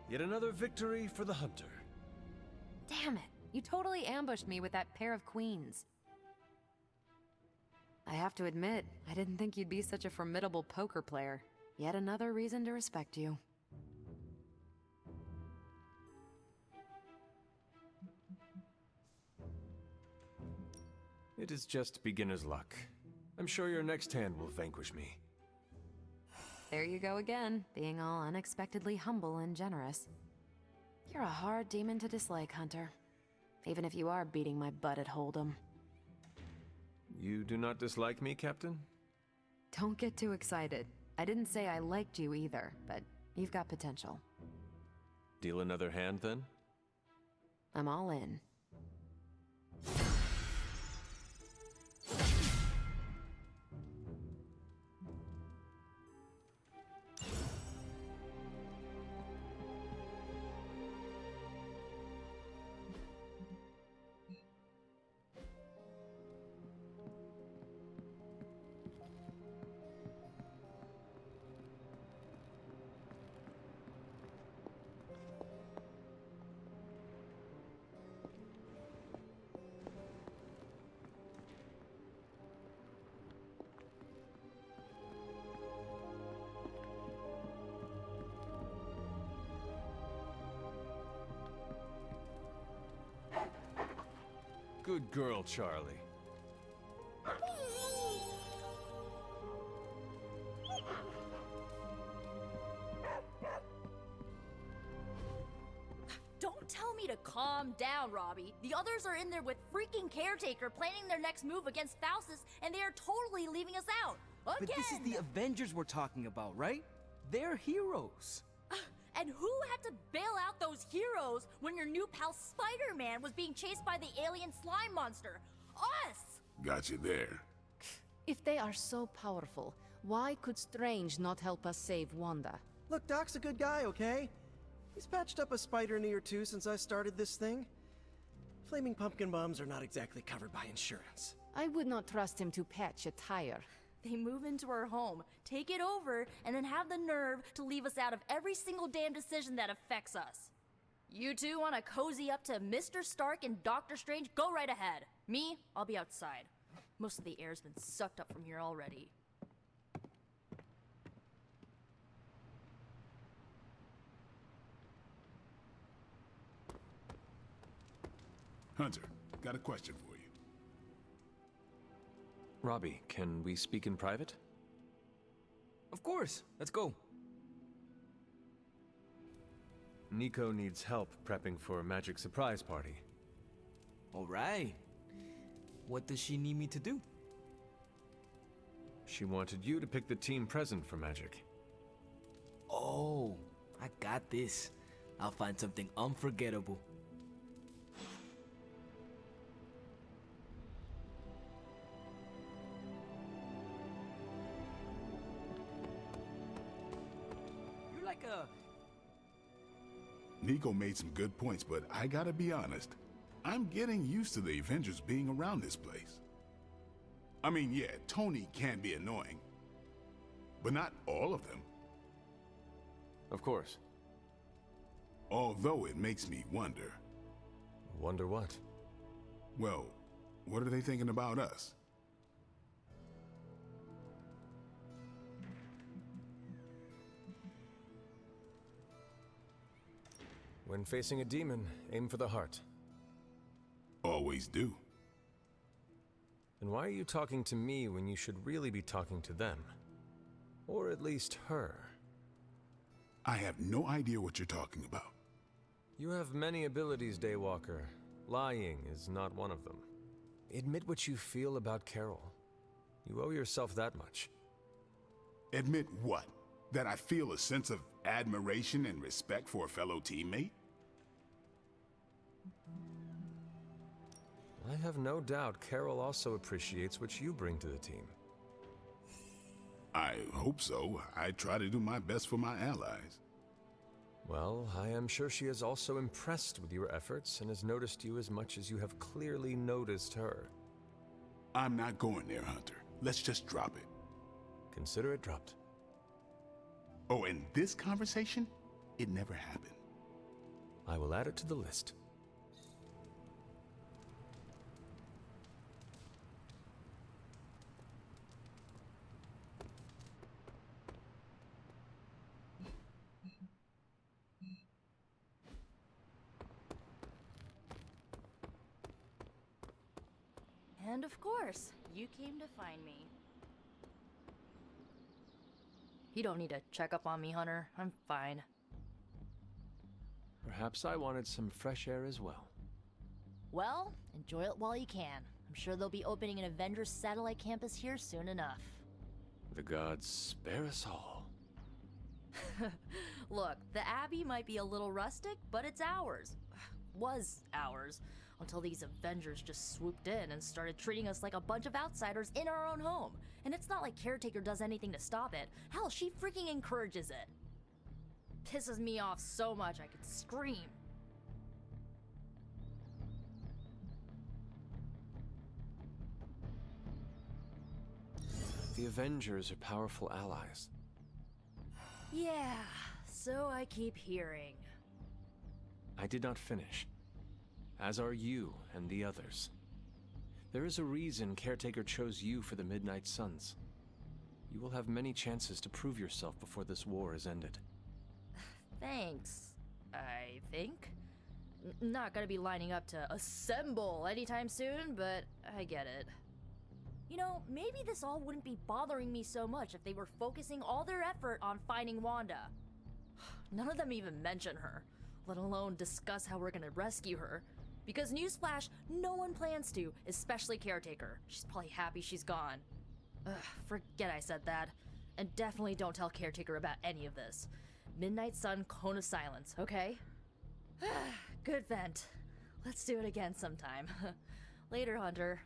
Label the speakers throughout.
Speaker 1: Yet another victory for the hunter.
Speaker 2: Damn it. You totally ambushed me with that pair of queens. I have to admit, I didn't think you'd be such a formidable poker player. Yet another reason to respect you.
Speaker 1: It is just beginner's luck. I'm sure your next hand will vanquish me.
Speaker 2: There you go again, being all unexpectedly humble and generous. You're a hard demon to dislike, Hunter. Even if you are beating my butt at Hold'em.
Speaker 1: You do not dislike me, Captain?
Speaker 2: Don't get too excited. I didn't say I liked you either, but you've got potential.
Speaker 1: Deal another hand, then?
Speaker 2: I'm all in.
Speaker 1: Good girl, Charlie.
Speaker 3: Don't tell me to calm down, Robbie. The others are in there with freaking Caretaker planning their next move against Faustus, and they are totally leaving us out. Again!
Speaker 4: But this is the Avengers we're talking about, right? They're heroes.
Speaker 3: And who had to bail out those heroes when your new pal Spider-Man was being chased by the alien slime monster? Us!
Speaker 5: Got you there.
Speaker 6: If they are so powerful, why could Strange not help us save Wanda?
Speaker 7: Look, Doc's a good guy, okay? He's patched up a spider knee or two since I started this thing. Flaming pumpkin bombs are not exactly covered by insurance.
Speaker 6: I would not trust him to patch a tire.
Speaker 3: They move into our home, take it over, and then have the nerve to leave us out of every single damn decision that affects us. You two want to cozy up to Mr. Stark and Doctor Strange? Go right ahead. Me, I'll be outside. Most of the air's been sucked up from here already.
Speaker 5: Hunter, got a question for you.
Speaker 1: Robbie, can we speak in private?
Speaker 4: Of course, let's go.
Speaker 1: Nico needs help prepping for a magic surprise party.
Speaker 4: All right. What does she need me to do?
Speaker 1: She wanted you to pick the team present for magic.
Speaker 4: Oh, I got this. I'll find something unforgettable. You're like a...
Speaker 5: Nico made some good points, but I gotta be honest. I'm getting used to the Avengers being around this place. I mean, yeah, Tony can be annoying, but not all of them.
Speaker 1: Of course.
Speaker 5: Although it makes me wonder.
Speaker 1: Wonder what?
Speaker 5: Well, what are they thinking about us?
Speaker 1: When facing a demon, aim for the heart.
Speaker 5: Always do.
Speaker 1: And why are you talking to me when you should really be talking to them? Or at least her?
Speaker 5: I have no idea what you're talking about.
Speaker 1: You have many abilities, Daywalker. Lying is not one of them. Admit what you feel about Carol. You owe yourself that much.
Speaker 5: Admit what? That I feel a sense of admiration and respect for a fellow teammate?
Speaker 1: I have no doubt Carol also appreciates what you bring to the team.
Speaker 5: I hope so. I try to do my best for my allies.
Speaker 1: Well, I am sure she is also impressed with your efforts and has noticed you as much as you have clearly noticed her.
Speaker 5: I'm not going there, Hunter. Let's just drop it.
Speaker 1: Consider it dropped.
Speaker 5: Oh, and this conversation? it never happened.
Speaker 1: I will add it to the list.
Speaker 3: And of course, you came to find me. You don't need to check up on me, Hunter. I'm fine.
Speaker 1: Perhaps I wanted some fresh air as well.
Speaker 3: Well, enjoy it while you can. I'm sure they'll be opening an Avengers satellite campus here soon enough.
Speaker 1: The gods spare us all.
Speaker 3: Look, the Abbey might be a little rustic, but it's ours. Was ours. Until these Avengers just swooped in and started treating us like a bunch of outsiders in our own home. And it's not like Caretaker does anything to stop it. Hell, she freaking encourages it. Pisses me off so much I could scream.
Speaker 1: The Avengers are powerful allies.
Speaker 3: Yeah, so I keep hearing.
Speaker 1: I did not finish. As are you and the others. There is a reason Caretaker chose you for the Midnight Suns. You will have many chances to prove yourself before this war is ended.
Speaker 3: Thanks, I think. Not gonna be lining up to assemble anytime soon, but I get it. You know, maybe this all wouldn't be bothering me so much if they were focusing all their effort on finding Wanda. None of them even mention her, let alone discuss how we're gonna rescue her. Because newsflash, no one plans to, especially Caretaker. She's probably happy she's gone. Ugh, forget I said that. And definitely don't tell Caretaker about any of this. Midnight Sun, Cone of Silence, okay? Good vent. Let's do it again sometime. Later, Hunter.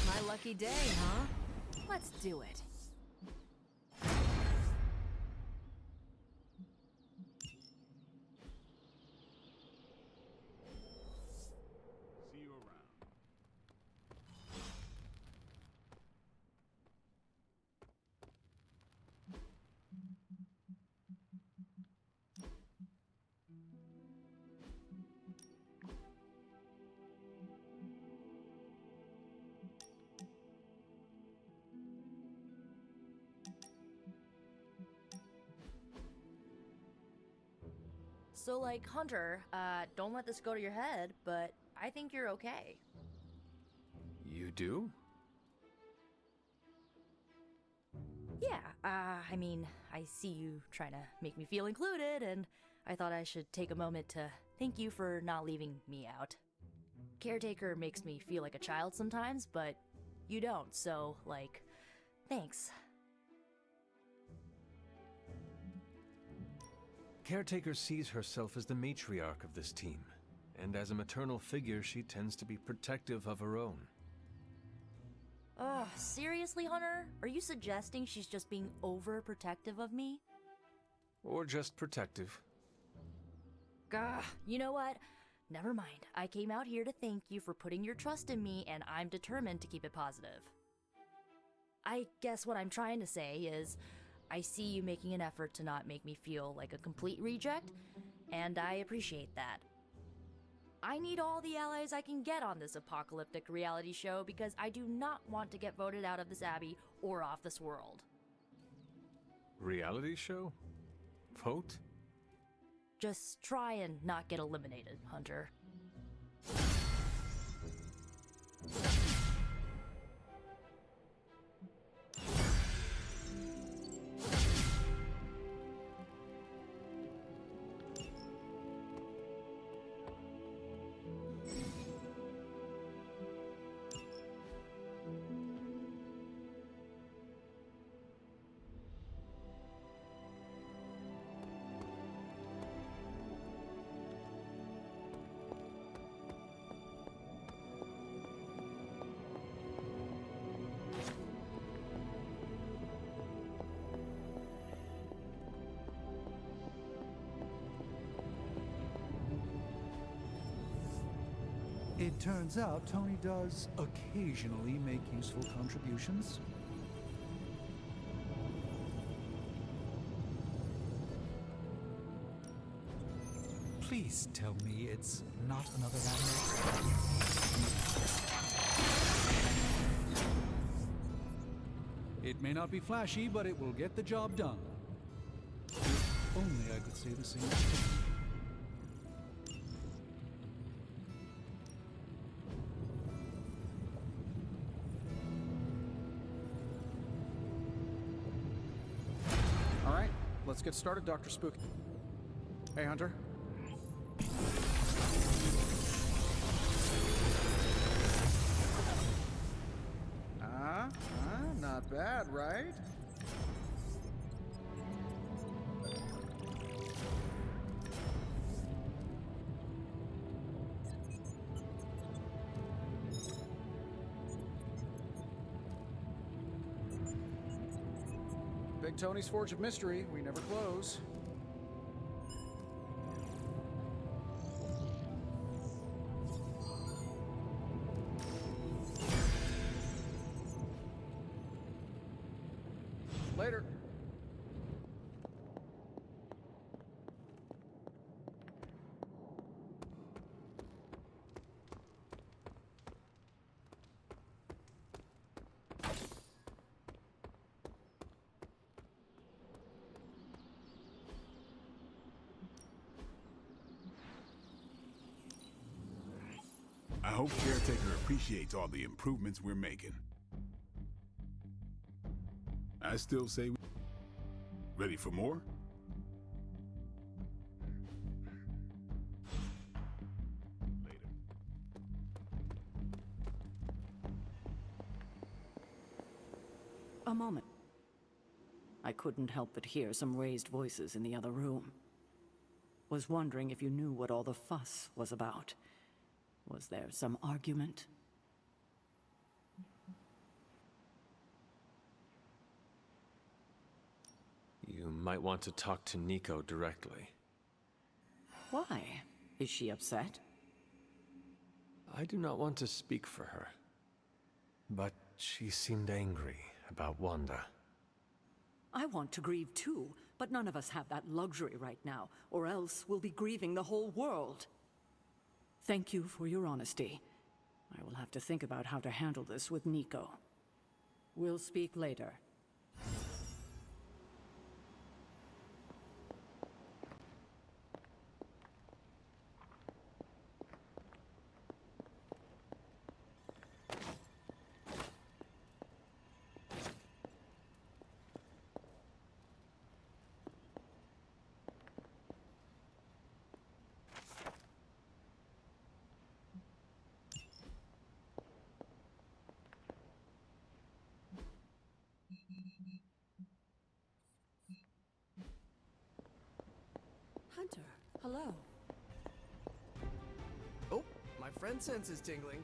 Speaker 3: My lucky day, huh? Let's do it.
Speaker 5: See you around.
Speaker 3: So, like, Hunter, don't let this go to your head, but I think you're okay.
Speaker 1: You do?
Speaker 3: Yeah, I mean, I see you trying to make me feel included, and I thought I should take a moment to thank you for not leaving me out. Caretaker makes me feel like a child sometimes, but you don't, so, like, thanks.
Speaker 1: Caretaker sees herself as the matriarch of this team, and as a maternal figure, she tends to be protective of her own.
Speaker 3: Ugh, seriously, Hunter? Are you suggesting she's just being overprotective of me?
Speaker 1: Or just protective.
Speaker 3: Gah, you know what? Never mind. I came out here to thank you for putting your trust in me, and I'm determined to keep it positive. I guess what I'm trying to say is, I see you making an effort to not make me feel like a complete reject, and I appreciate that. I need all the allies I can get on this apocalyptic reality show because I do not want to get voted out of this abbey or off this world.
Speaker 1: Reality show? Vote?
Speaker 3: Just try and not get eliminated, Hunter.
Speaker 8: turns out, Tony does occasionally make useful contributions. Please tell me it's not another anime. It may not be flashy, but it will get the job done. If only I could say the same thing.
Speaker 9: All right, let's get started, Dr. Spook. Hey, Hunter. Not bad, right? Big Tony's Forge of Mystery, we never close. Later.
Speaker 5: I hope Caretaker appreciates all the improvements we're making. I still say, ready for more? Later.
Speaker 10: A moment. I couldn't help but hear some raised voices in the other room. Was wondering if you knew what all the fuss was about. Was there some argument?
Speaker 1: You might want to talk to Nico directly.
Speaker 10: Why? Is she upset?
Speaker 1: I do not want to speak for her. But she seemed angry about Wanda.
Speaker 10: I want to grieve too, but none of us have that luxury right now, or else we'll be grieving the whole world. Thank you for your honesty. I will have to think about how to handle this with Nico. We'll speak later.
Speaker 11: Hunter, hello.
Speaker 7: Oh, my friend sense is tingling.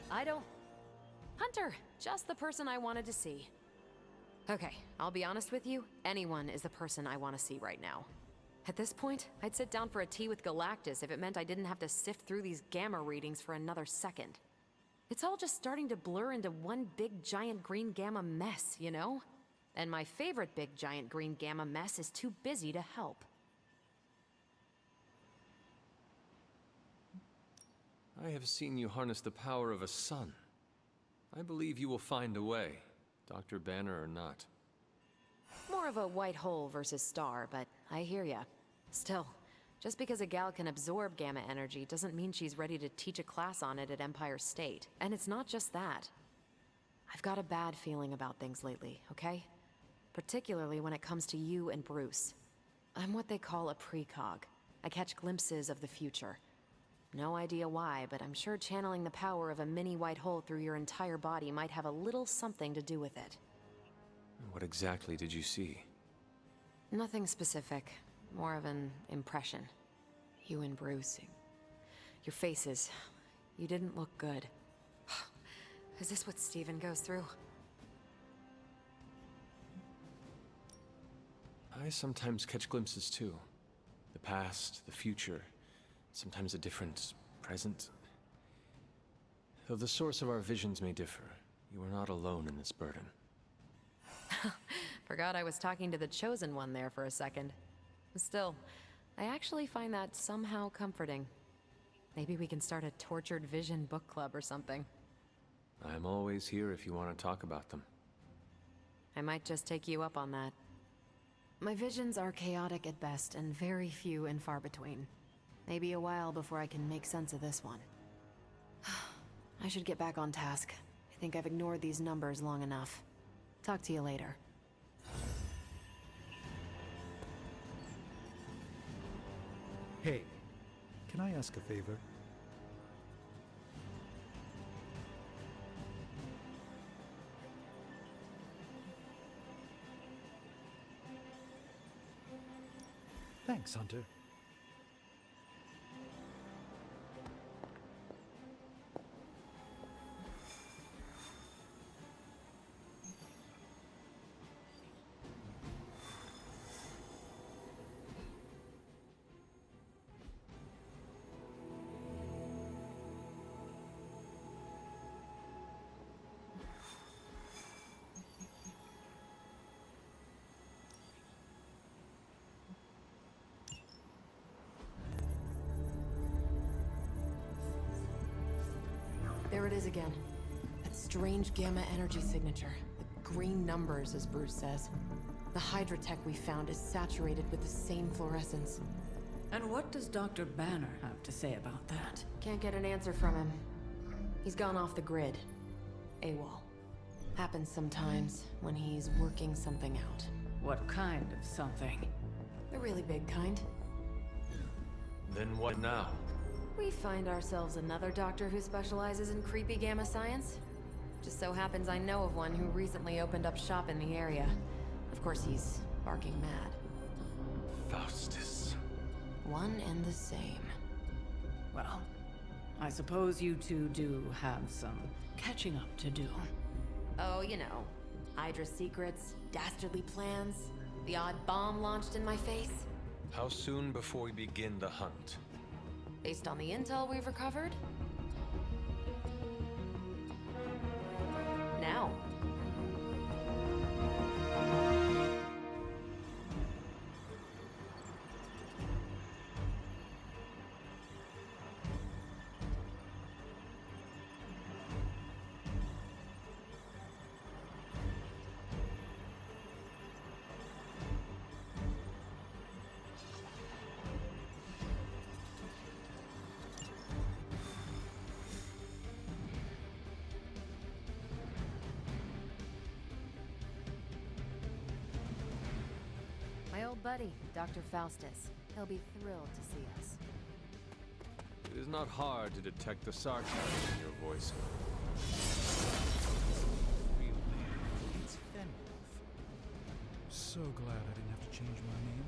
Speaker 2: I don't... Hunter, just the person I wanted to see. Okay, I'll be honest with you, anyone is the person I want to see right now. At this point, I'd sit down for a tea with Galactus if it meant I didn't have to sift through these gamma readings for another second. It's all just starting to blur into one big giant green gamma mess, you know? And my favorite big giant green gamma mess is too busy to help.
Speaker 1: I have seen you harness the power of a sun. I believe you will find a way, Dr. Banner or not.
Speaker 2: More of a white hole versus star, but I hear ya. Still, just because a gal can absorb gamma energy doesn't mean she's ready to teach a class on it at Empire State. And it's not just that. I've got a bad feeling about things lately, okay? Particularly when it comes to you and Bruce. I'm what they call a precog. I catch glimpses of the future. No idea why, but I'm sure channeling the power of a mini white hole through your entire body might have a little something to do with it.
Speaker 1: What exactly did you see?
Speaker 2: Nothing specific. More of an impression. You and Bruce. Your faces. You didn't look good. Is this what Steven goes through?
Speaker 1: I sometimes catch glimpses too. The past, the future, sometimes a different present. Though the source of our visions may differ, you are not alone in this burden.
Speaker 2: Forgot I was talking to the Chosen One there for a second. Still, I actually find that somehow comforting. Maybe we can start a Tortured Vision book club or something.
Speaker 1: I'm always here if you want to talk about them.
Speaker 2: I might just take you up on that. My visions are chaotic at best and very few and far between. Maybe a while before I can make sense of this one. I should get back on task. I think I've ignored these numbers long enough. Talk to you later.
Speaker 8: Hey, can I ask a favor? Thanks, Hunter.
Speaker 2: There it is again. That strange gamma energy signature. The green numbers, as Bruce says. The Hydratech we found is saturated with the same fluorescence.
Speaker 10: And what does Dr. Banner have to say about that?
Speaker 2: Can't get an answer from him. He's gone off the grid. AWOL. Happens sometimes when he's working something out.
Speaker 10: What kind of something?
Speaker 2: The really big kind.
Speaker 1: Then what now?
Speaker 2: We find ourselves another doctor who specializes in creepy gamma science. Just so happens I know of one who recently opened up shop in the area. Of course, he's barking mad.
Speaker 1: Faustus.
Speaker 2: One and the same.
Speaker 10: Well, I suppose you two do have some catching up to do.
Speaker 2: Oh, you know. Hydra secrets, dastardly plans, the odd bomb launched in my face.
Speaker 1: How soon before we begin the hunt?
Speaker 2: Based on the intel we've recovered? Now. My old buddy, Dr. Faustus. He'll be thrilled to see us.
Speaker 1: It is not hard to detect the sarcasm in your voice.
Speaker 8: Real name. It's Fenwolf. So glad I didn't have to change my name.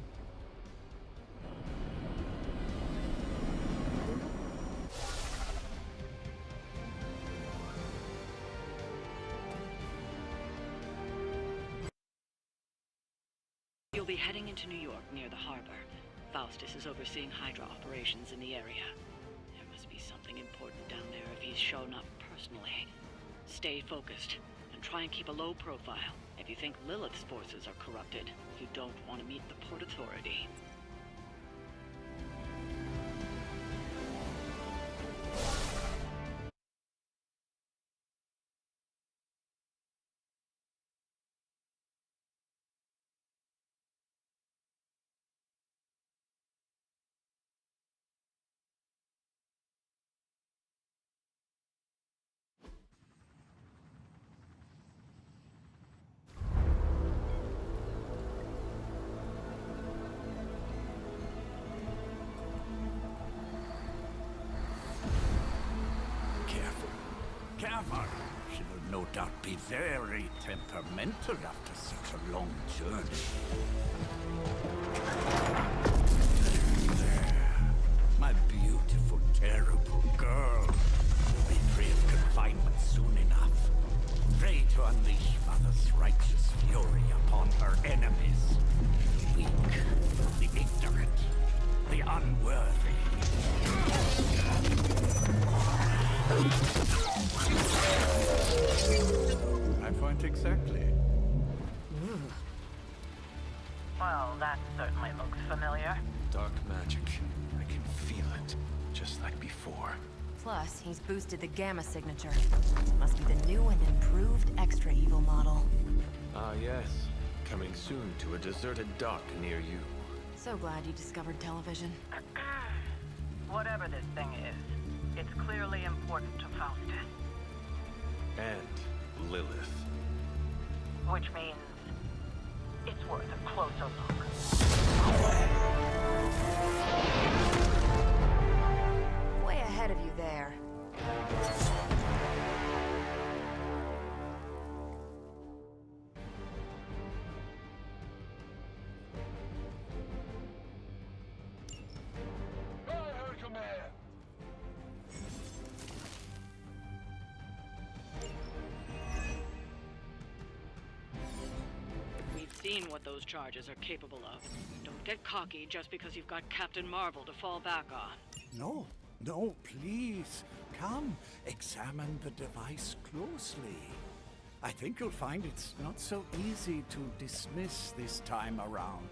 Speaker 12: You'll be heading into New York near the harbor. Faustus is overseeing Hydra operations in the area. There must be something important down there if he's shown up personally. Stay focused and try and keep a low profile. If you think Lilith's forces are corrupted, you don't want to meet the Port Authority.
Speaker 13: Careful. She will no doubt be very temperamental after such a long journey. There. My beautiful, terrible girl will be free of confinement soon enough. worthy. I point exactly.
Speaker 12: Well, that certainly looks familiar.
Speaker 1: Dark magic. I can feel it, just like before.
Speaker 2: Plus, he's boosted the gamma signature. Must be the new and improved extra evil model.
Speaker 1: Ah, yes. Coming soon to a deserted dock near you.
Speaker 2: So glad you discovered television.
Speaker 12: Whatever this thing is, it's clearly important to Faustus.
Speaker 1: And Lilith.
Speaker 12: Which means it's worth a closer look.
Speaker 2: Way ahead of you there.
Speaker 12: We've seen what those charges are capable of. Don't get cocky just because you've got Captain Marvel to fall back on.
Speaker 13: No, no, please. Come, examine the device closely. I think you'll find it's not so easy to dismiss this time around.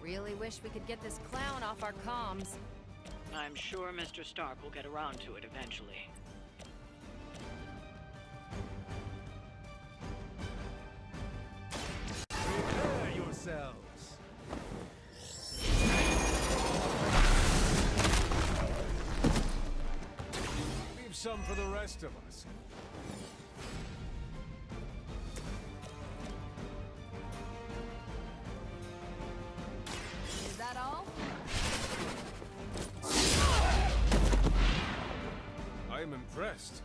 Speaker 2: Really wish we could get this clown off our comms.
Speaker 12: I'm sure Mr. Stark will get around to it eventually.
Speaker 14: Prepare yourselves. Leave some for the rest of us.
Speaker 2: Is that all?
Speaker 14: I am impressed.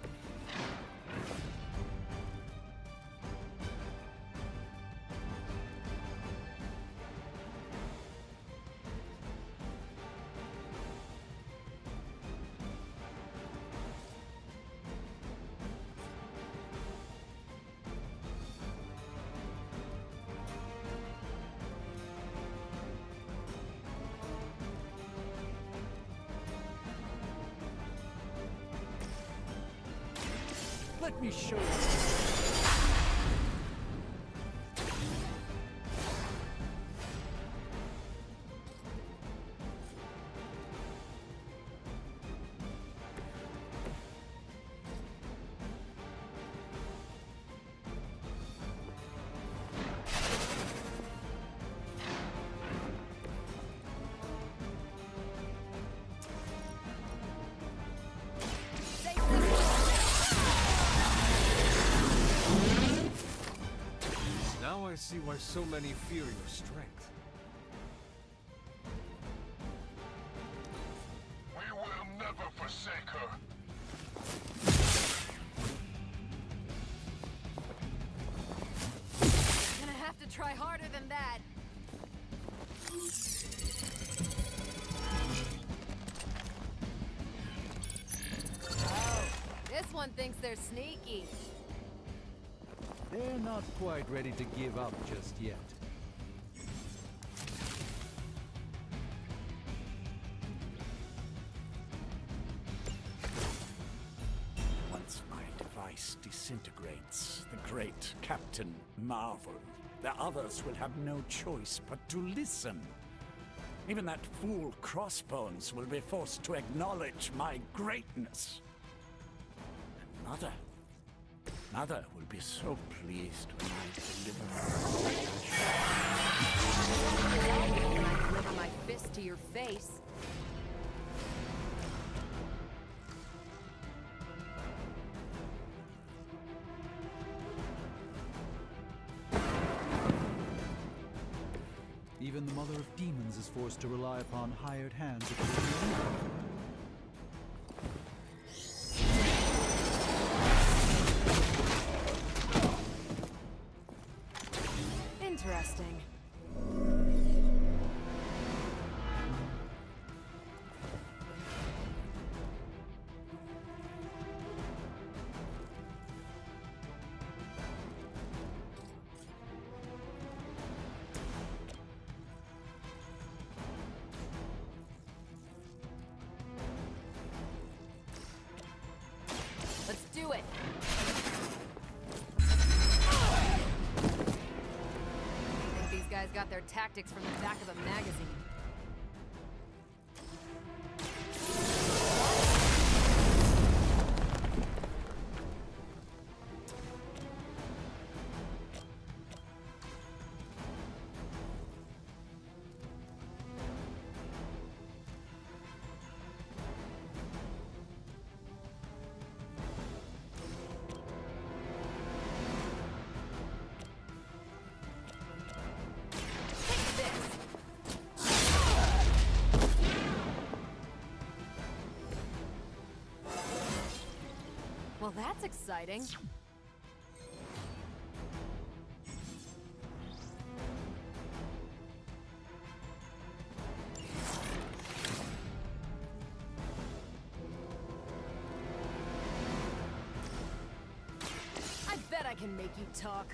Speaker 13: Let me show you.
Speaker 14: Now I see why so many fear your strength.
Speaker 5: We will never forsake her.
Speaker 2: Gonna have to try harder than that. Oh, this one thinks they're sneaky.
Speaker 8: They're not quite ready to give up just yet.
Speaker 13: Once my device disintegrates, the great Captain Marvel, the others will have no choice but to listen. Even that fool Crossbones will be forced to acknowledge my greatness. And Mother will be so pleased when I deliver.
Speaker 2: When I deliver my fist to your face.
Speaker 8: Even the Mother of Demons is forced to rely upon hired hands at the
Speaker 2: Interesting. do it! I think these guys got their tactics from the back of a magazine. Well, that's exciting. I bet I can make you talk.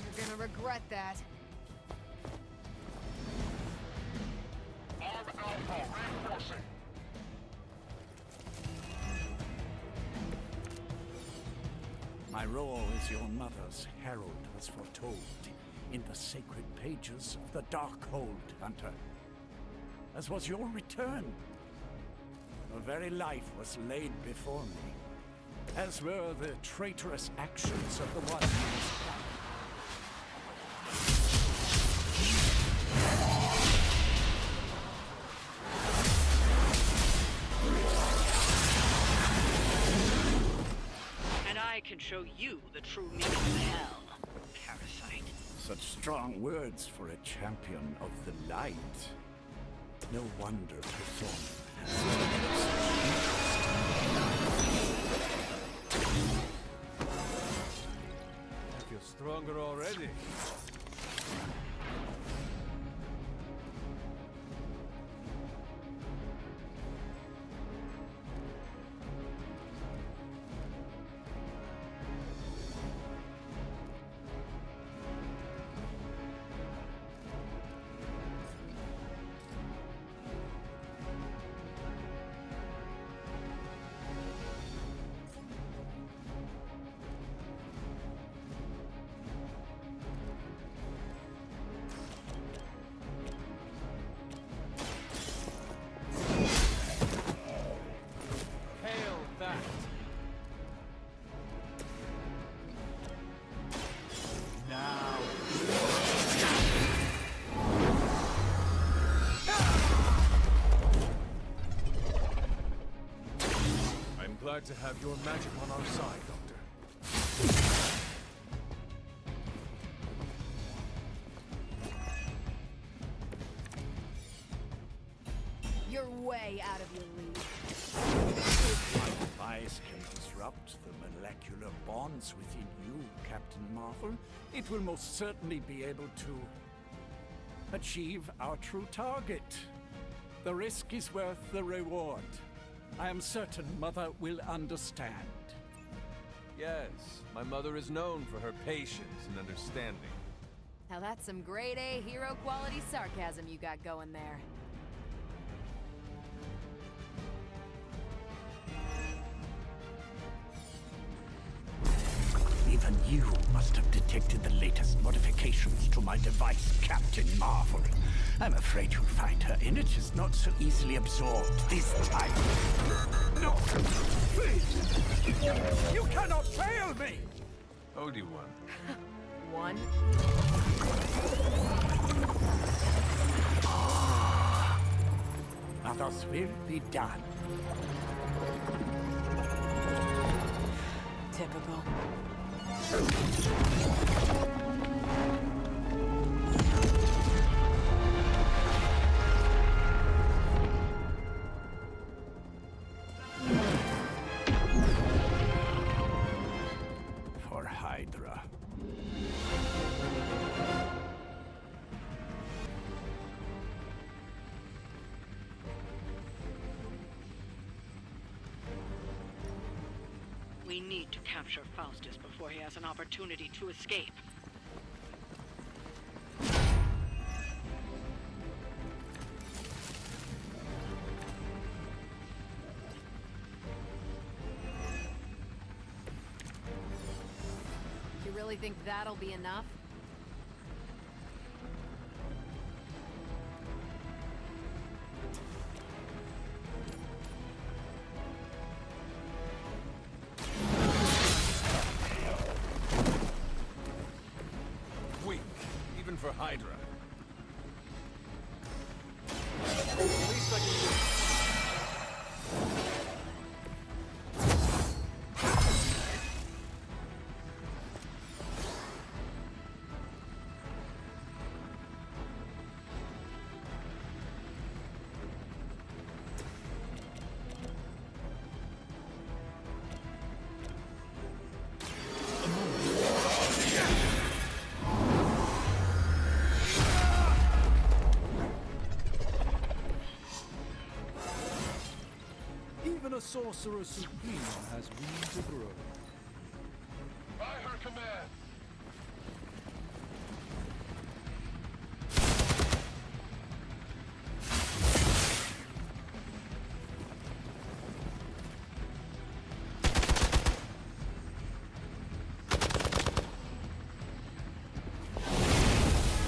Speaker 2: You're gonna regret that.
Speaker 15: Arm Alpha reinforcing.
Speaker 13: My role as your mother's herald was foretold in the sacred pages of the Darkhold, Hunter. As was your return. Your very life was laid before me, as were the traitorous actions of the one who was planned.
Speaker 12: And I can show you the true meaning of hell, parasite.
Speaker 13: Such strong words for a champion of the light. No wonder Perthon has
Speaker 14: I feel stronger already. Glad to have your magic on our side, Doctor.
Speaker 2: You're way out of your league.
Speaker 13: My device can disrupt the molecular bonds within you, Captain Marvel. It will most certainly be able to achieve our true target. The risk is worth the reward. I am certain Mother will understand.
Speaker 14: Yes, my mother is known for her patience and understanding.
Speaker 2: Now that's some grade A hero quality sarcasm you got going there.
Speaker 13: Even you must have detected the latest modifications to my device, Captain Marvel. I'm afraid you'll find her energy not so easily absorbed this time. No! Please! You cannot fail me!
Speaker 14: Obi-Wan.
Speaker 2: One.
Speaker 13: Others will be done.
Speaker 10: Typical.
Speaker 13: For Hydra.
Speaker 12: We need to capture Faustus before he has an opportunity to escape.
Speaker 2: You really think that'll be enough?
Speaker 14: Weak, even for Hydra. At least I can do it.
Speaker 8: Even a sorcerer supreme has room to grow.
Speaker 5: By her command.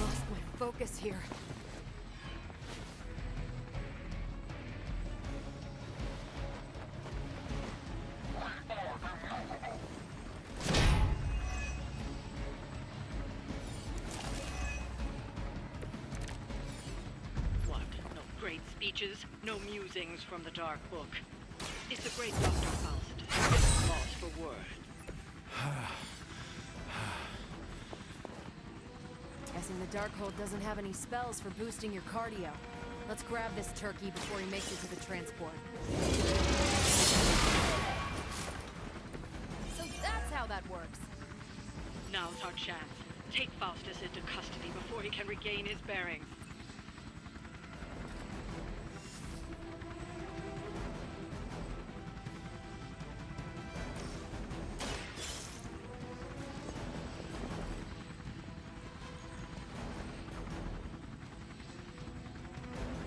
Speaker 2: Lost my focus here.
Speaker 12: What? No great speeches? No musings from the Dark Book? Is the great Dr. Faustus lost for words?
Speaker 2: Guessing the Darkhold doesn't have any spells for boosting your cardio. Let's grab this turkey before he makes it to the transport. So that's how that works.
Speaker 12: Now's our chance. Take Faustus into custody before he can regain his bearings.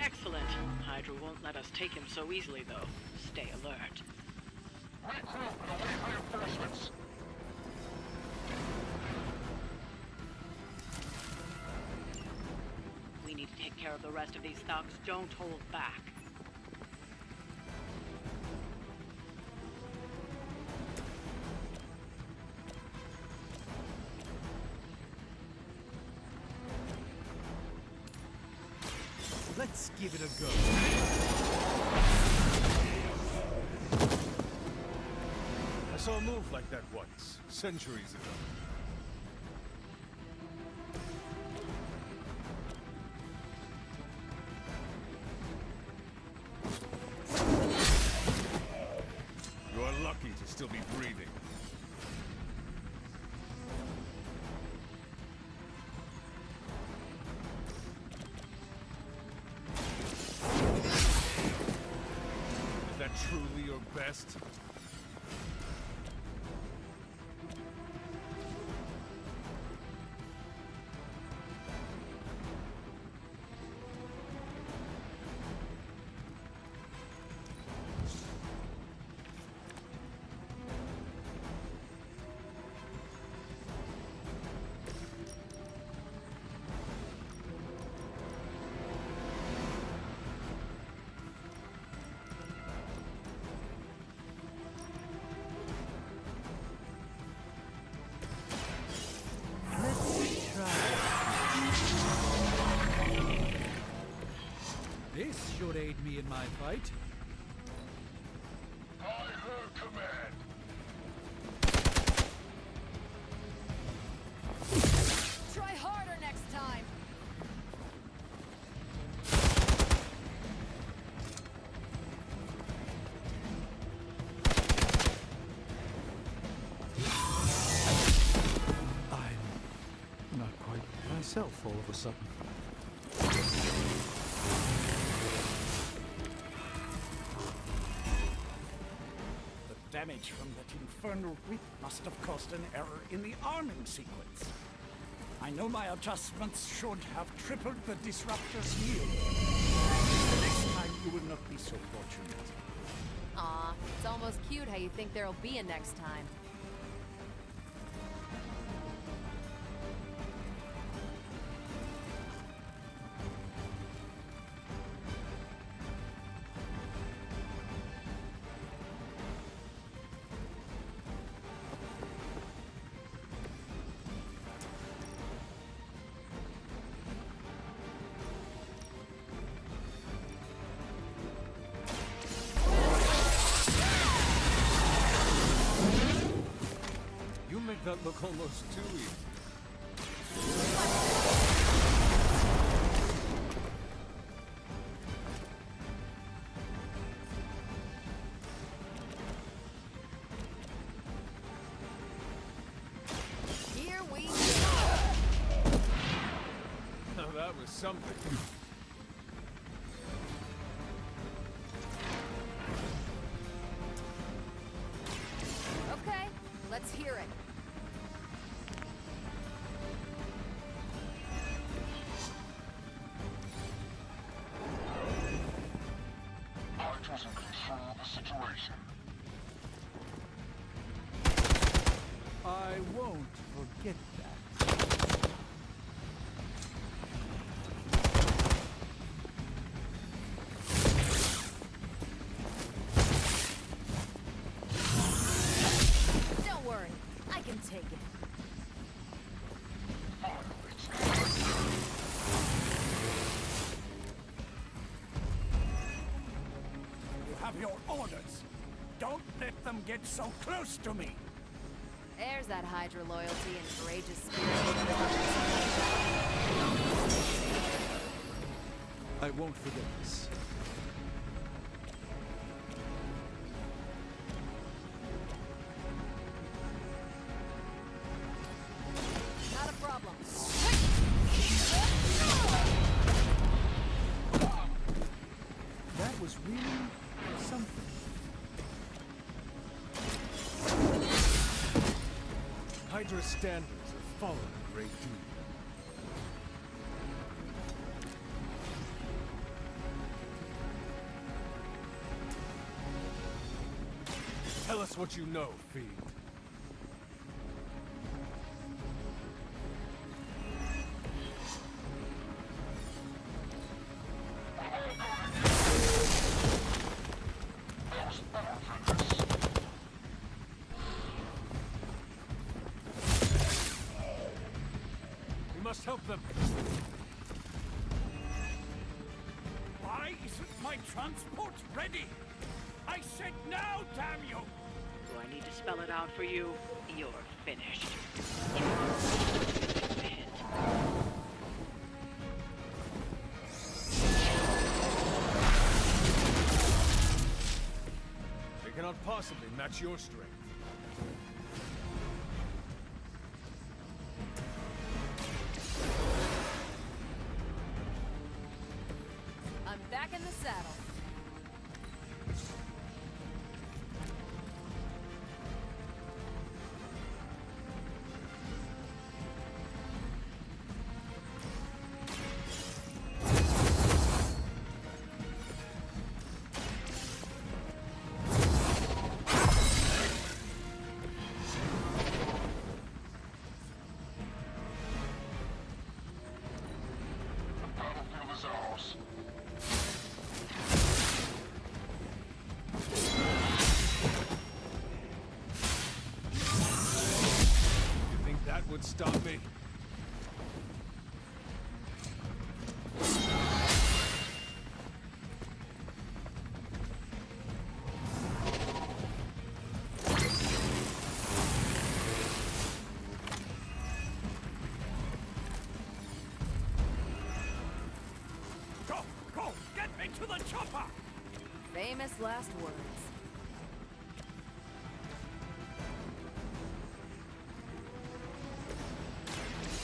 Speaker 12: Excellent. Hydra won't let us take him so easily, though. Stay alert.
Speaker 5: Regroup and await reinforcements.
Speaker 12: We need to take care of the rest of these thugs. Don't hold back.
Speaker 14: Let's give it a go. I saw a move like that once, centuries ago. You are lucky to still be breathing. Is that truly your best?
Speaker 8: This should aid me in my fight.
Speaker 5: By her command.
Speaker 2: Try harder next time!
Speaker 8: I'm not quite myself all of a sudden.
Speaker 13: The damage from that infernal whip must have caused an error in the arming sequence. I know my adjustments should have tripled the disruptor's yield. The next time you will not be so fortunate.
Speaker 2: Aw, it's almost cute how you think there'll be a next time.
Speaker 14: That look almost too easy.
Speaker 2: Here we go.
Speaker 14: Now that was something.
Speaker 2: Okay, let's hear it.
Speaker 5: Hydra's in control of the situation.
Speaker 8: I won't forget that.
Speaker 2: Don't worry, I can take it.
Speaker 13: You have your orders. Don't let them get so close to me.
Speaker 2: There's that Hydra loyalty and courageous spirit.
Speaker 8: I won't forget this.
Speaker 2: Not a problem.
Speaker 8: That was really something.
Speaker 14: Hydra's standards have fallen a great deal. Tell us what you know, Fiend. We must help them.
Speaker 13: Why isn't my transport ready? I said now, damn you!
Speaker 12: Do I need to spell it out for you? You're finished. Hint.
Speaker 14: They cannot possibly match your strength.
Speaker 2: I'm back in the saddle.
Speaker 5: Battlefield is ours.
Speaker 14: You think that would stop me?
Speaker 13: Go! Go! Get me to the chopper!
Speaker 2: Famous last words.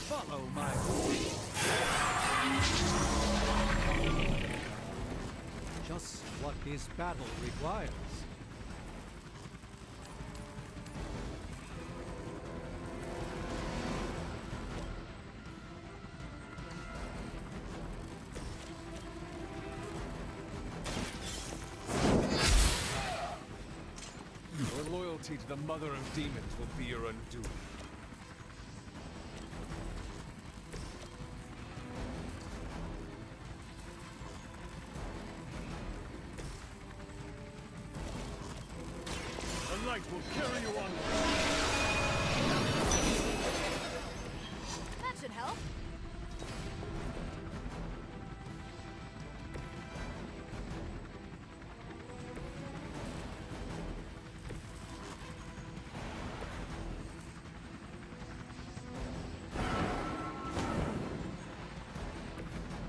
Speaker 8: Follow my lead. Just what this battle requires.
Speaker 14: Loyalty to the Mother of Demons will be your undoing. The light will carry you onward.
Speaker 3: That should help.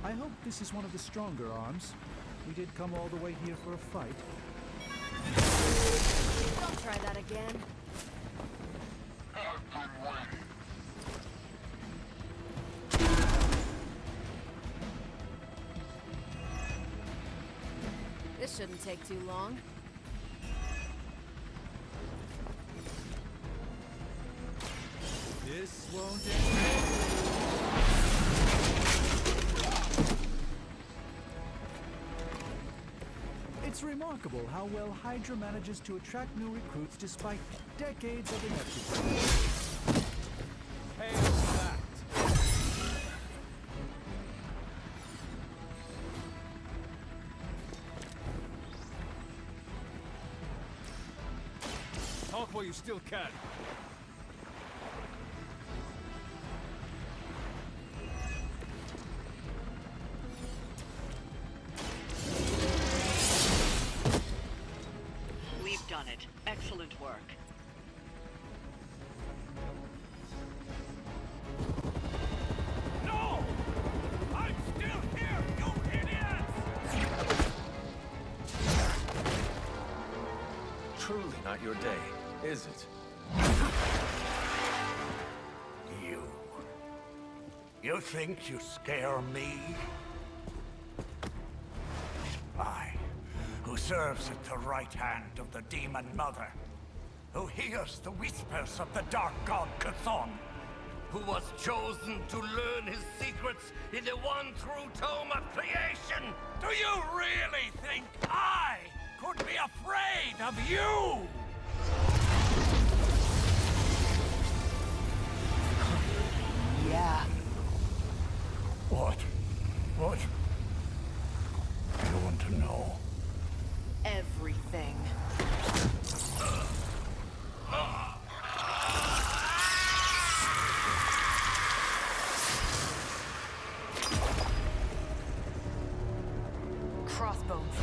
Speaker 8: I hope this is one of the stronger arms. We did come all the way here for a fight.
Speaker 3: Don't try that again.
Speaker 2: This shouldn't take too long.
Speaker 8: This won't end. It's remarkable how well Hydra manages to attract new recruits despite decades of ineptitude.
Speaker 14: Hail fact. Talk while you still can.
Speaker 12: We've done it. Excellent work.
Speaker 13: No! I'm still here, you idiots!
Speaker 1: Truly not your day, is it?
Speaker 13: You think you scare me? I, who serves at the right hand of the Demon Mother, who hears the whispers of the Dark God Chthon,
Speaker 15: who was chosen to learn his secrets in the one true tome of creation.
Speaker 13: Do you really think I could be afraid of you?
Speaker 15: Yeah.
Speaker 13: What? You want to know?
Speaker 2: Everything. Crossbones.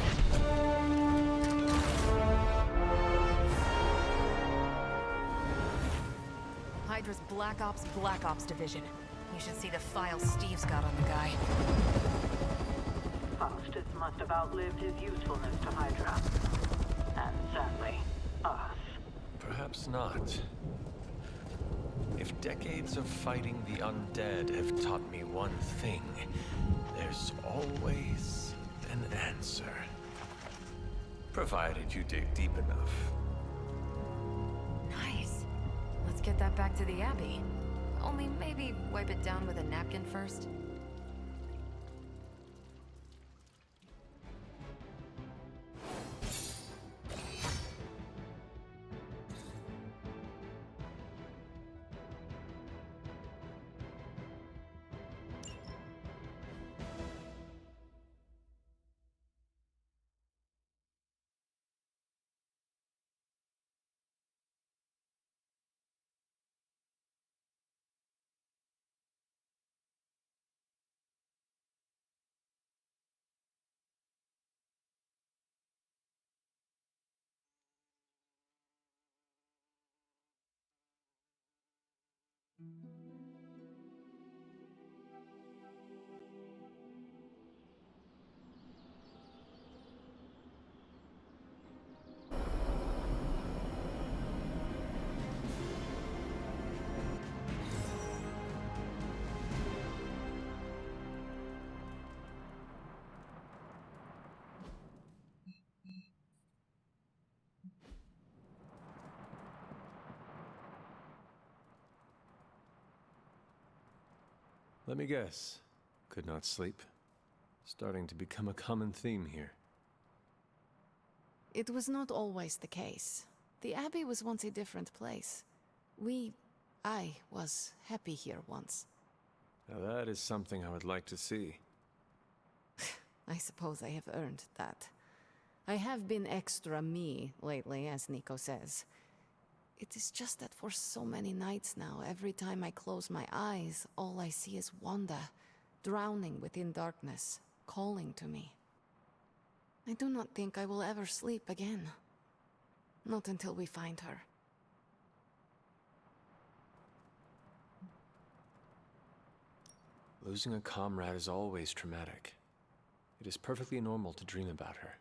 Speaker 2: Hydra's Black Ops Division. You should see the file Steve's got on the guy.
Speaker 16: Faustus must have outlived his usefulness to Hydra. And sadly, us.
Speaker 1: Perhaps not. If decades of fighting the undead have taught me one thing, there's always an answer. Provided you dig deep enough.
Speaker 2: Nice. Let's get that back to the Abbey. Only maybe wipe it down with a napkin first.
Speaker 1: Let me guess. Could not sleep. Starting to become a common theme here.
Speaker 6: It was not always the case. The Abbey was once a different place. I was happy here once.
Speaker 1: Now that is something I would like to see.
Speaker 6: I suppose I have earned that. I have been extra me lately, as Nico says. It is just that for so many nights now, every time I close my eyes, all I see is Wanda, drowning within darkness, calling to me. I do not think I will ever sleep again. Not until we find her.
Speaker 1: Losing a comrade is always traumatic. It is perfectly normal to dream about her.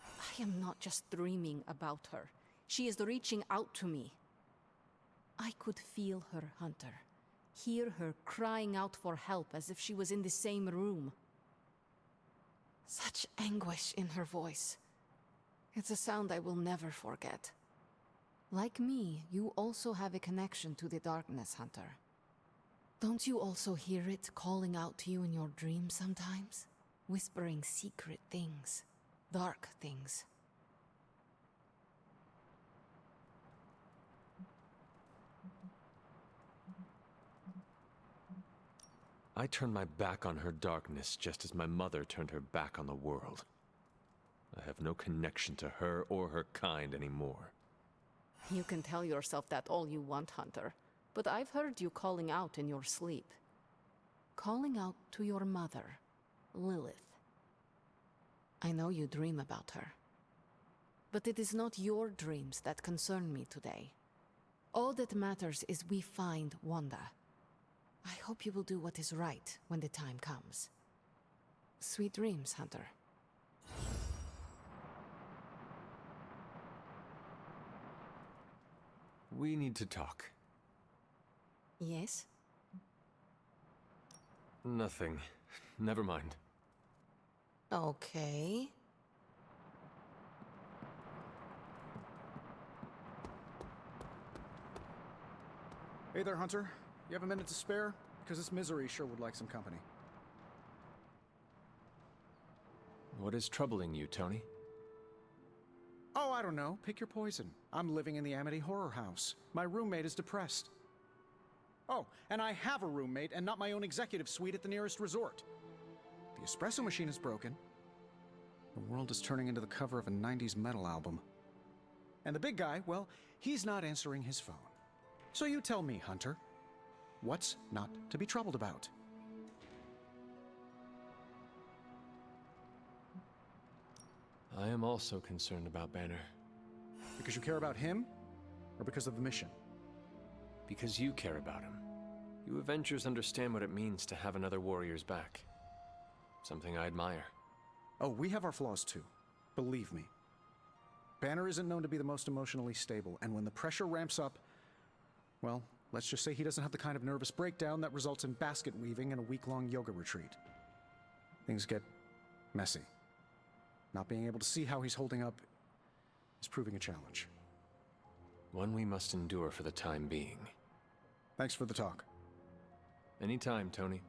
Speaker 6: I am not just dreaming about her. She is reaching out to me. I could feel her, Hunter. Hear her crying out for help as if she was in the same room. Such anguish in her voice. It's a sound I will never forget. Like me, you also have a connection to the darkness, Hunter. Don't you also hear it calling out to you in your dreams sometimes? Whispering secret things, dark things.
Speaker 1: I turned my back on her darkness just as my mother turned her back on the world. I have no connection to her or her kind anymore.
Speaker 6: You can tell yourself that all you want, Hunter, but I've heard you calling out in your sleep. Calling out to your mother, Lilith. I know you dream about her. But it is not your dreams that concern me today. All that matters is we find Wanda. I hope you will do what is right when the time comes. Sweet dreams, Hunter.
Speaker 1: We need to talk.
Speaker 6: Yes?
Speaker 1: Nothing. Never mind.
Speaker 6: Okay.
Speaker 9: Hey there, Hunter. You have a minute to spare? Because this misery sure would like some company.
Speaker 1: What is troubling you, Tony?
Speaker 9: Oh, I don't know. Pick your poison. I'm living in the Amity Horror House. My roommate is depressed. Oh, and I have a roommate and not my own executive suite at the nearest resort. The espresso machine is broken. The world is turning into the cover of a 90s metal album. And the big guy, well, he's not answering his phone. So you tell me, Hunter, what's not to be troubled about?
Speaker 1: I am also concerned about Banner.
Speaker 9: Because you care about him, or because of the mission?
Speaker 1: Because you care about him. You Avengers understand what it means to have another warrior's back. Something I admire.
Speaker 9: Oh, we have our flaws too. Believe me. Banner isn't known to be the most emotionally stable, and when the pressure ramps up, well, let's just say he doesn't have the kind of nervous breakdown that results in basket weaving and a week-long yoga retreat. Things get messy. Not being able to see how he's holding up is proving a challenge.
Speaker 1: One we must endure for the time being.
Speaker 9: Thanks for the talk.
Speaker 1: Anytime, Tony.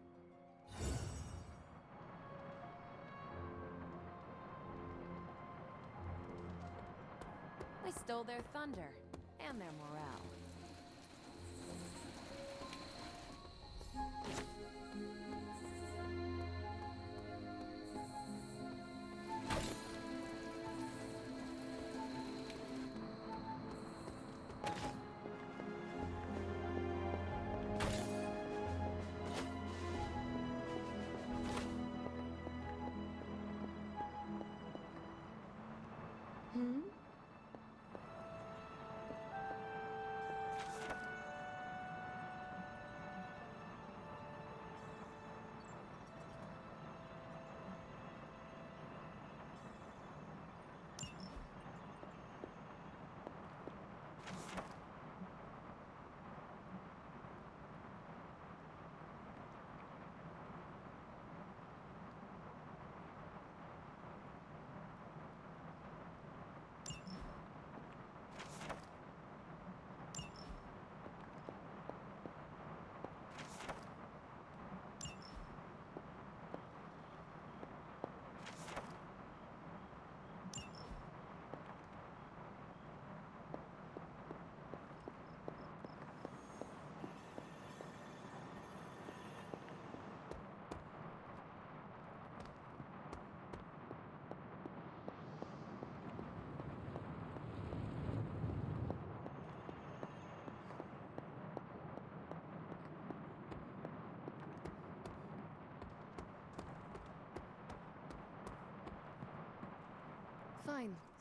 Speaker 2: We stole their thunder and their morale.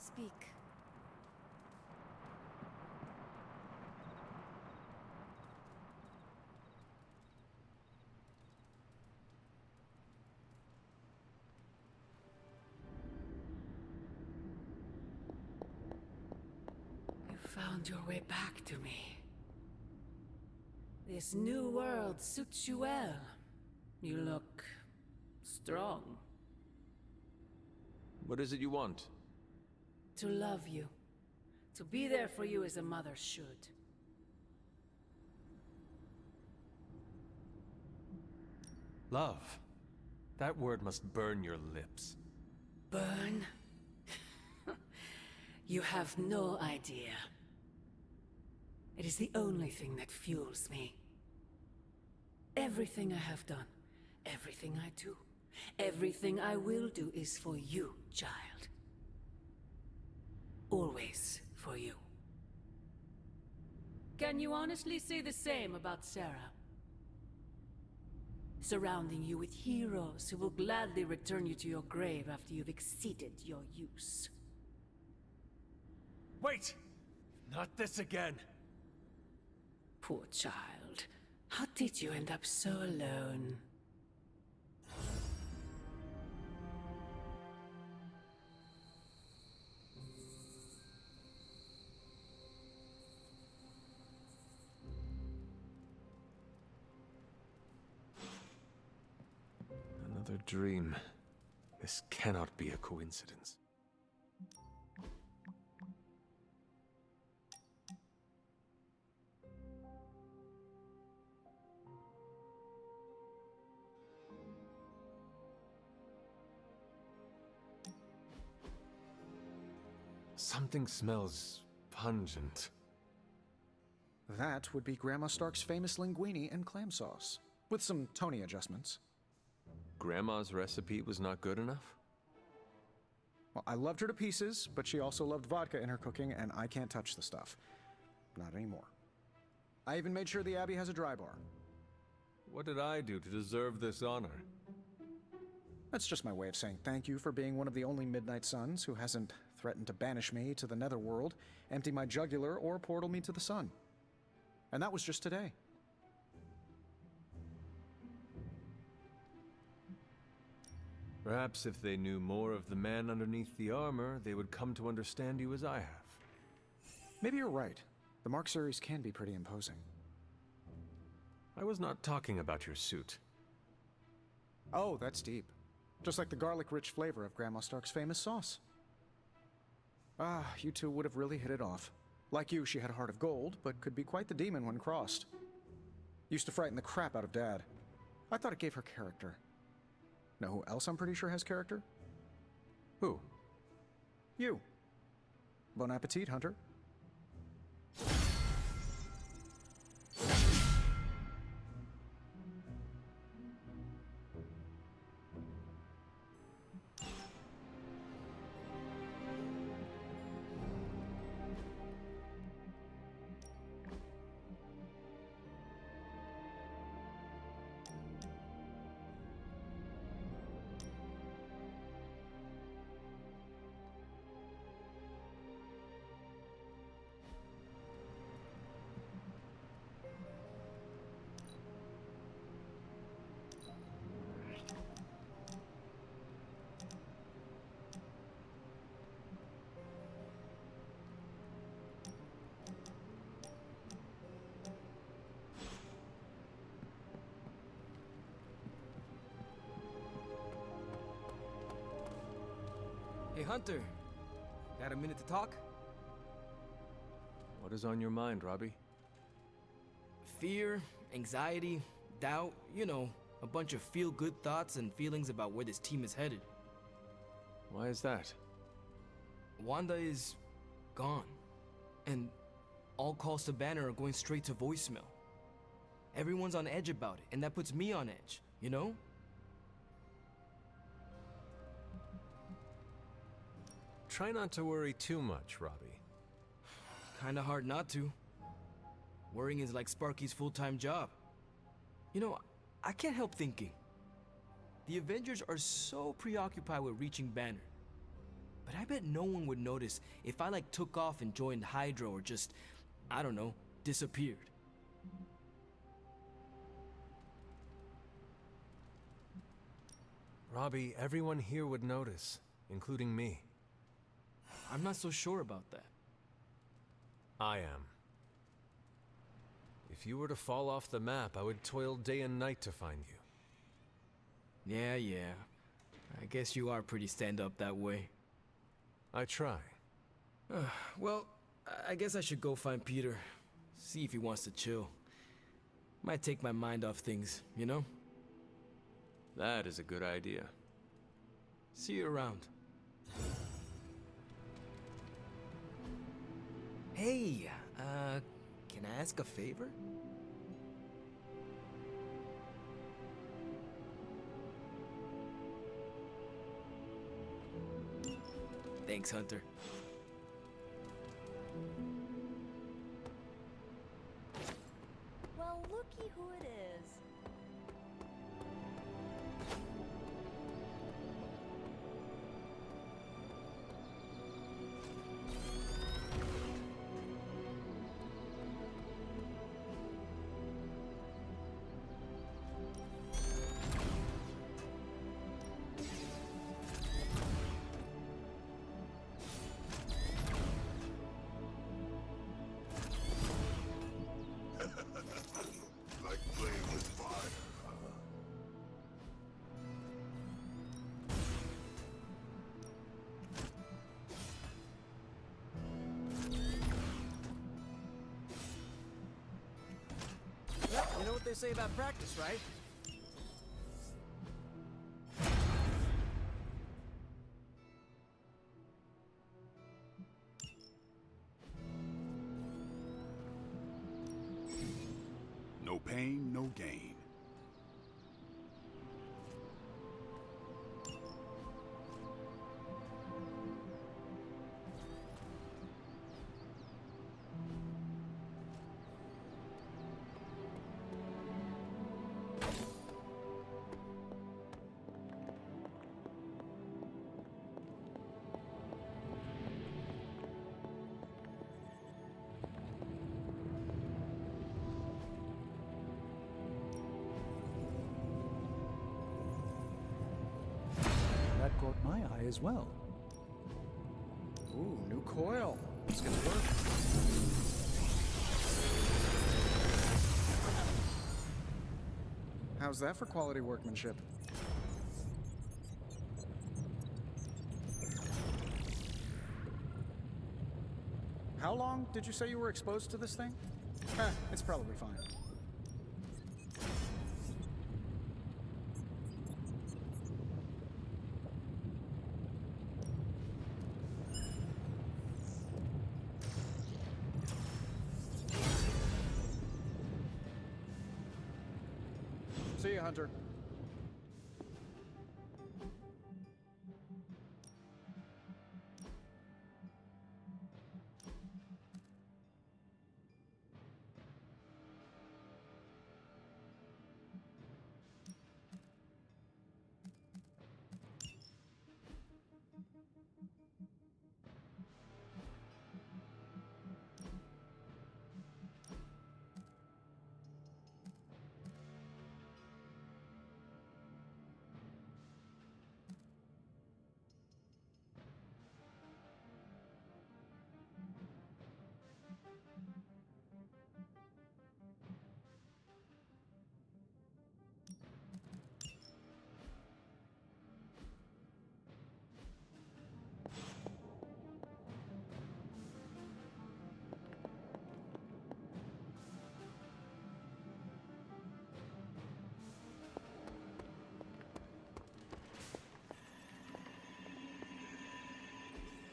Speaker 6: Speak.
Speaker 11: You found your way back to me. This new world suits you well. You look strong.
Speaker 1: What is it you want?
Speaker 11: To love you. To be there for you as a mother should.
Speaker 1: Love. That word must burn your lips.
Speaker 11: Burn? You have no idea. It is the only thing that fuels me. Everything I have done, everything I do, everything I will do is for you, child. Always for you. Can you honestly say the same about Sarah? Surrounding you with heroes who will gladly return you to your grave after you've exceeded your use.
Speaker 1: Wait! Not this again!
Speaker 11: Poor child. How did you end up so alone?
Speaker 1: Another dream. This cannot be a coincidence. Something smells pungent.
Speaker 9: That would be Grandma Stark's famous linguine and clam sauce, with some Tony adjustments.
Speaker 1: Grandma's recipe was not good enough?
Speaker 9: Well, I loved her to pieces, but she also loved vodka in her cooking, and I can't touch the stuff. Not anymore. I even made sure the Abbey has a dry bar.
Speaker 1: What did I do to deserve this honor?
Speaker 9: That's just my way of saying thank you for being one of the only Midnight Suns who hasn't threatened to banish me to the Netherworld, empty my jugular, or portal me to the sun. And that was just today.
Speaker 1: Perhaps if they knew more of the man underneath the armor, they would come to understand you as I have.
Speaker 9: Maybe you're right. The Mark series can be pretty imposing.
Speaker 1: I was not talking about your suit.
Speaker 9: Oh, that's deep. Just like the garlic-rich flavor of Grandma Stark's famous sauce. Ah, you two would have really hit it off. Like you, she had a heart of gold, but could be quite the demon when crossed. Used to frighten the crap out of Dad. I thought it gave her character. Know who else I'm pretty sure has character?
Speaker 1: Who?
Speaker 9: You. Bon appetit, Hunter.
Speaker 17: Hey, Hunter. Got a minute to talk?
Speaker 1: What is on your mind, Robbie?
Speaker 4: Fear, anxiety, doubt, you know, a bunch of feel-good thoughts and feelings about where this team is headed.
Speaker 1: Why is that?
Speaker 4: Wanda is gone. And all calls to Banner are going straight to voicemail. Everyone's on edge about it, and that puts me on edge, you know?
Speaker 1: Try not to worry too much, Robbie.
Speaker 4: Kinda hard not to. Worrying is like Sparky's full-time job. You know, I can't help thinking. The Avengers are so preoccupied with reaching Banner. But I bet no one would notice if I like took off and joined Hydra or just, I don't know, disappeared.
Speaker 1: Robbie, everyone here would notice, including me.
Speaker 4: I'm not so sure about that.
Speaker 1: I am. If you were to fall off the map, I would toil day and night to find you.
Speaker 4: Yeah. I guess you are pretty stand-up that way.
Speaker 1: I try.
Speaker 4: Well, I guess I should go find Peter. See if he wants to chill. Might take my mind off things, you know?
Speaker 1: That is a good idea.
Speaker 4: See you around. Hey, can I ask a favor? Thanks, Hunter.
Speaker 3: Well, looky who it is.
Speaker 5: Like playing with fire.
Speaker 7: Well, you know what they say about practice, right?
Speaker 5: No pain, no gain.
Speaker 8: That caught my eye as well.
Speaker 9: Ooh, new coil. It's gonna work. How's that for quality workmanship? How long did you say you were exposed to this thing? It's probably fine. See you, Hunter.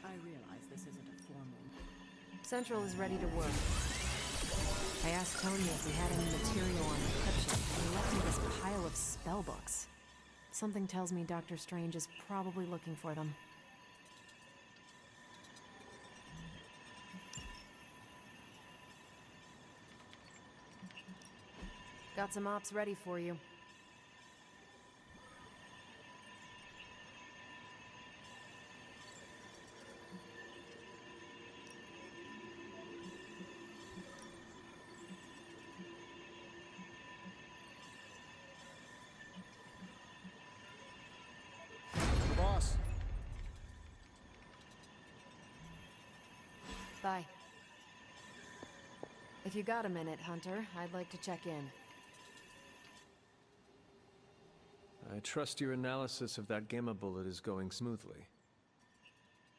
Speaker 10: I realize this isn't a formal.
Speaker 2: Central is ready to work. I asked Tony if he had any material on encryption, and he left me this pile of spellbooks. Something tells me Dr. Strange is probably looking for them. Got some ops ready for you. Bye. If you got a minute, Hunter, I'd like to check in.
Speaker 1: I trust your analysis of that gamma bullet is going smoothly.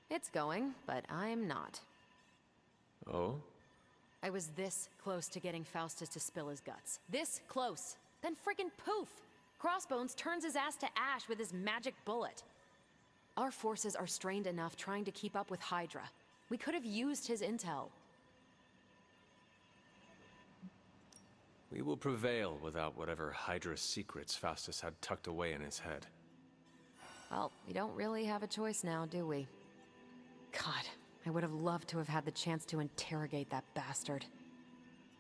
Speaker 2: It's going, but I'm not.
Speaker 1: Oh?
Speaker 2: I was this close to getting Faustus to spill his guts. This close. Then friggin' poof! Crossbones turns his ass to ash with his magic bullet. Our forces are strained enough trying to keep up with Hydra. We could have used his intel.
Speaker 1: We will prevail without whatever Hydra secrets Faustus had tucked away in his head.
Speaker 2: Well, we don't really have a choice now, do we? God, I would have loved to have had the chance to interrogate that bastard.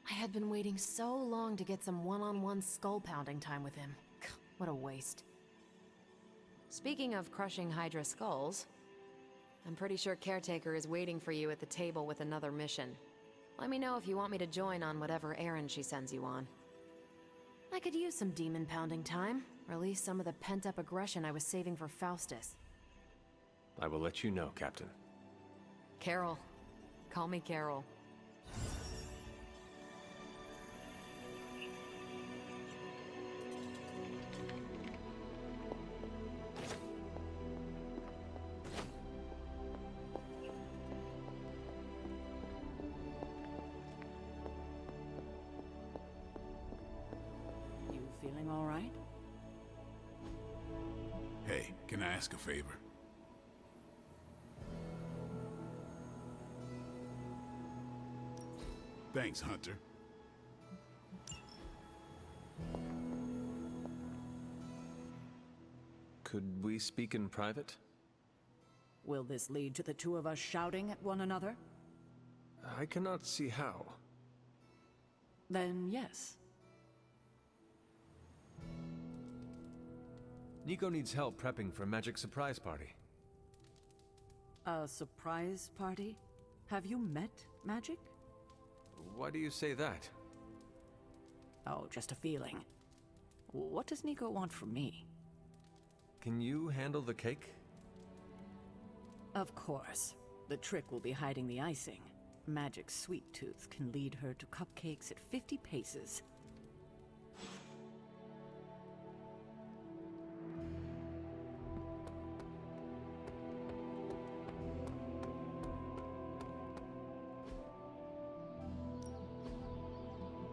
Speaker 2: I had been waiting so long to get some one-on-one skull-pounding time with him. What a waste. Speaking of crushing Hydra skulls, I'm pretty sure Caretaker is waiting for you at the table with another mission. Let me know if you want me to join on whatever errand she sends you on. I could use some demon-pounding time. Release some of the pent-up aggression I was saving for Faustus.
Speaker 1: I will let you know, Captain.
Speaker 2: Carol. Call me Carol.
Speaker 10: You feeling all right?
Speaker 5: Hey, can I ask a favor? Thanks, Hunter.
Speaker 1: Could we speak in private?
Speaker 10: Will this lead to the two of us shouting at one another?
Speaker 1: I cannot see how.
Speaker 10: Then yes.
Speaker 1: Nico needs help prepping for a magic surprise party.
Speaker 10: A surprise party? Have you met Magic?
Speaker 1: Why do you say that?
Speaker 10: Oh, just a feeling. What does Nico want from me?
Speaker 1: Can you handle the cake?
Speaker 10: Of course. The trick will be hiding the icing. Magic's sweet tooth can lead her to cupcakes at 50 paces.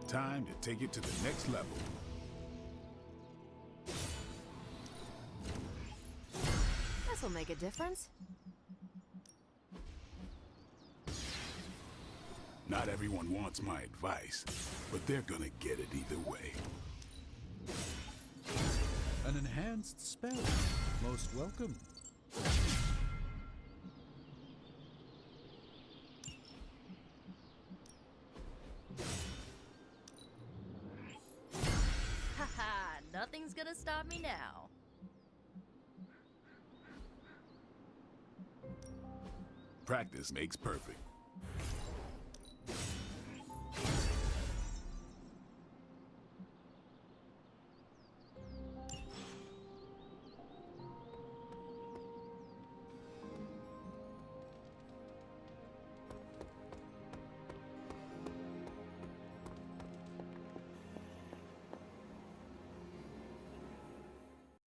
Speaker 5: Time to take it to the next level.
Speaker 2: This'll make a difference.
Speaker 5: Not everyone wants my advice, but they're gonna get it either way.
Speaker 8: An enhanced spell. Most welcome.
Speaker 3: Haha, nothing's gonna stop me now.
Speaker 5: Practice makes perfect.